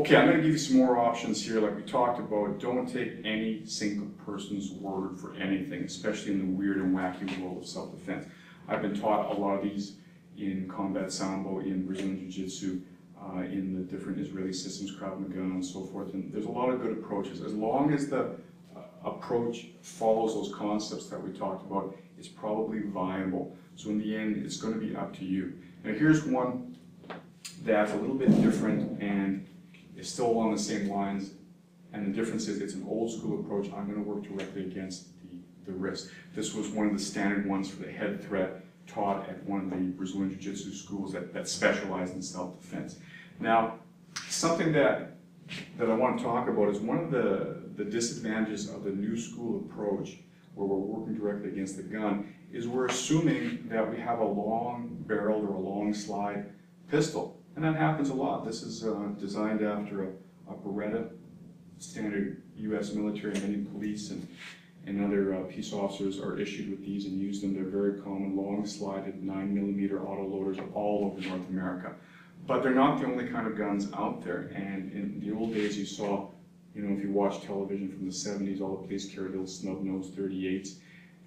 Okay, I'm going to give you some more options here. Like we talked about, don't take any single person's word for anything, especially in the weird and wacky world of self-defense. I've been taught a lot of these in combat sambo, in Brazilian Jiu-Jitsu, in the different Israeli systems, Krav Maga and so forth. And there's a lot of good approaches. As long as the approach follows those concepts that we talked about, it's probably viable. So in the end, it's going to be up to you. Now here's one that's a little bit different and is still along the same lines, and the difference is it's an old school approach. I'm going to work directly against the wrist. This was one of the standard ones for the head threat taught at one of the Brazilian Jiu-Jitsu schools that specialized in self-defense. Now, something that I want to talk about is one of the disadvantages of the new school approach, where we're working directly against the gun, is we're assuming that we have a long barreled or a long slide pistol. And that happens a lot. This is designed after a Beretta, standard U.S. military, many police and other peace officers are issued with these and use them. They're very common, long-slided 9mm autoloaders all over North America. But they're not the only kind of guns out there. And in the old days, you saw, you know, if you watch television from the 70s, all the police carried little snub-nosed 38s.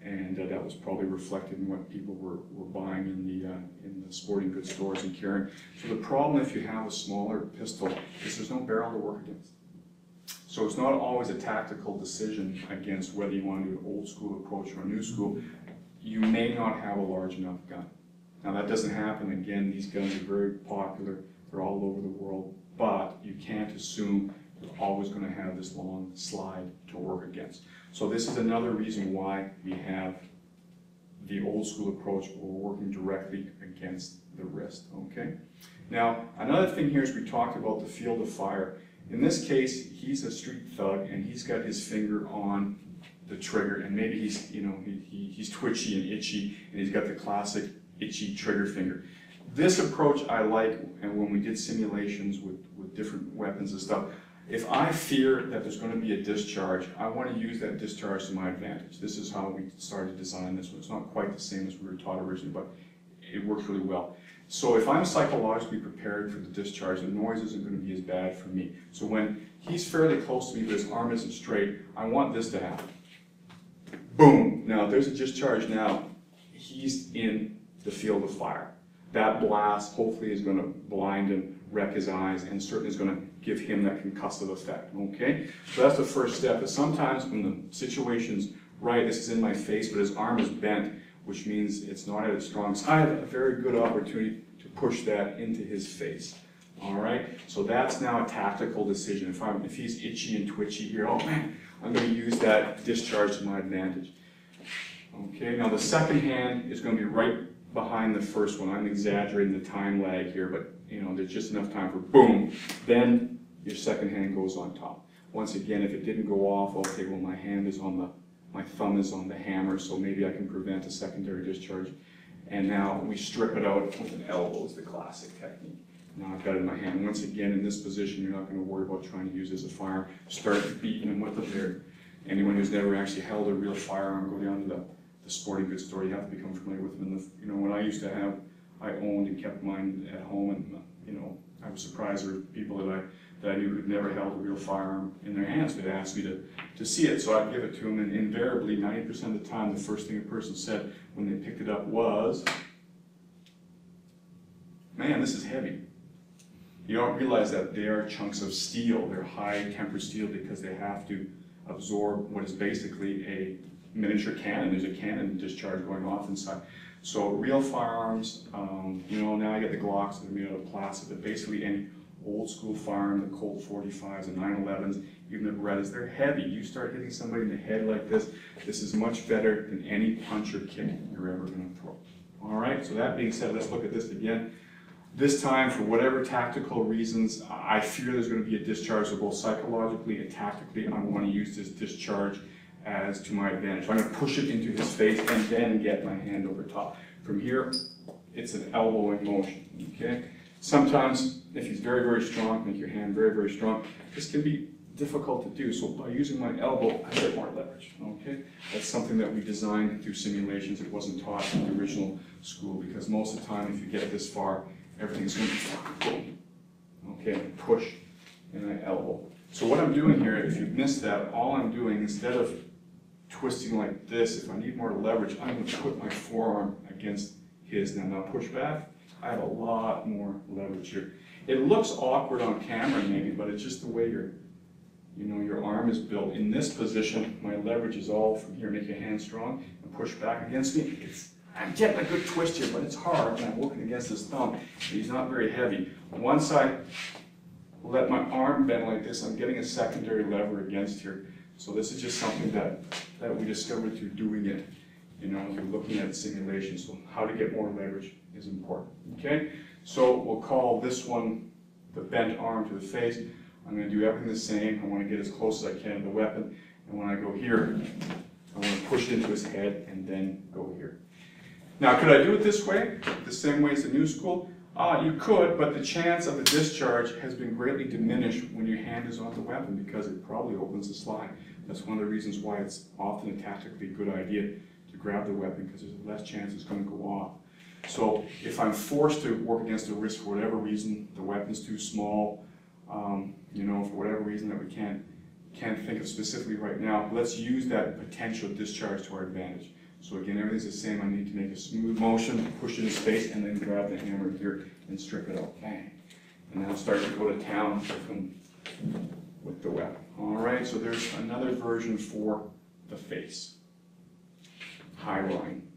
And that was probably reflected in what people were buying in the sporting goods stores and carrying. So the problem if you have a smaller pistol is there's no barrel to work against. So it's not always a tactical decision against whether you want to do an old school approach or a new school. You may not have a large enough gun. Now that doesn't happen. Again, these guns are very popular. They're all over the world. But you can't assume you're always going to have this long slide to work against. So this is another reason why we have the old school approach where we're working directly against the wrist, okay? Now, another thing here is we talked about the field of fire. In this case, he's a street thug and he's got his finger on the trigger, and maybe he's, you know, he's twitchy and itchy, and he's got the classic itchy trigger finger. This approach I like, and when we did simulations with different weapons and stuff, if I fear that there's going to be a discharge, I want to use that discharge to my advantage. This is how we started to design this one. It's not quite the same as we were taught originally, but it works really well. So if I'm psychologically prepared for the discharge, the noise isn't going to be as bad for me. So when he's fairly close to me, but his arm isn't straight, I want this to happen. Boom! Now, if there's a discharge now, he's in the field of fire. That blast hopefully is going to blind him, wreck his eyes, and certainly is going to give him that concussive effect, okay? So that's the first step, is sometimes when the situation's right, this is in my face, but his arm is bent, which means it's not at its strongest. I have a very good opportunity to push that into his face, all right? So that's now a tactical decision. If he's itchy and twitchy here, oh man, I'm going to use that discharge to my advantage. Okay, now the second hand is going to be right behind the first one. I'm exaggerating the time lag here, but you know, there's just enough time for boom. Then your second hand goes on top. Once again, if it didn't go off, okay, well my hand is on my thumb is on the hammer, so maybe I can prevent a secondary discharge. And now we strip it out with an elbow is the classic technique. Now I've got it in my hand. Once again, in this position, you're not going to worry about trying to use it as a firearm. Start beating them with it there. Anyone who's never actually held a real firearm, go down to the sporting goods store. You have to become familiar with them. You know, when I used to have, I owned and kept mine at home, and you know, I was surprised there were people that I knew who'd never held a real firearm in their hands. They'd ask me to see it, so I'd give it to them, and invariably, 90% of the time, the first thing a person said when they picked it up was, "Man, this is heavy." You don't realize that they are chunks of steel. They're high-tempered steel because they have to absorb what is basically a miniature cannon. There's a cannon discharge going off inside. So real firearms, you know, now I get the Glocks that are made out of plastic, but basically any old school firearm, the Colt 45s, the 911s, even the Berettas, they're heavy. You start hitting somebody in the head like this is much better than any punch or kick you're ever going to throw. All right, so that being said, let's look at this again. This time, for whatever tactical reasons, I fear there's going to be a discharge, so both psychologically and tactically, I want to use this discharge as to my advantage. So I'm going to push it into his face and then get my hand over top. From here, it's an elbowing motion, okay? Sometimes, if he's very, very strong, make your hand very, very strong, this can be difficult to do. So by using my elbow, I get more leverage, okay? That's something that we designed through simulations. It wasn't taught in the original school, because most of the time, if you get this far, everything's going to be boom. Okay, push and I elbow. So what I'm doing here, if you've missed that, all I'm doing, instead of twisting like this, if I need more leverage, I'm going to put my forearm against his. Now push back, I have a lot more leverage here. It looks awkward on camera maybe, but it's just the way your arm is built. In this position, my leverage is all from here. Make your hand strong and push back against me. I'm getting a good twist here, but it's hard, and I'm working against his thumb. He's not very heavy. Once I let my arm bend like this, I'm getting a secondary lever against here. So this is just something that we discovered through doing it, through looking at simulation. So how to get more leverage is important, okay? So we'll call this one the bent arm to the face. I'm going to do everything the same. I want to get as close as I can to the weapon. And when I go here, I want to push it into his head and then go here. Now, could I do it this way, the same way as the new school? You could, but the chance of the discharge has been greatly diminished when your hand is on the weapon because it probably opens the slide. That's one of the reasons why it's often a tactically good idea to grab the weapon because there's less chance it's going to go off. So if I'm forced to work against the wrist for whatever reason, the weapon's too small, for whatever reason that we can't think of specifically right now, let's use that potential discharge to our advantage. So again, everything's the same. I need to make a smooth motion, push it in his face, and then grab the hammer here and strip it out. Bang. And now start to go to town with the weapon. All right, so there's another version for the face. High line.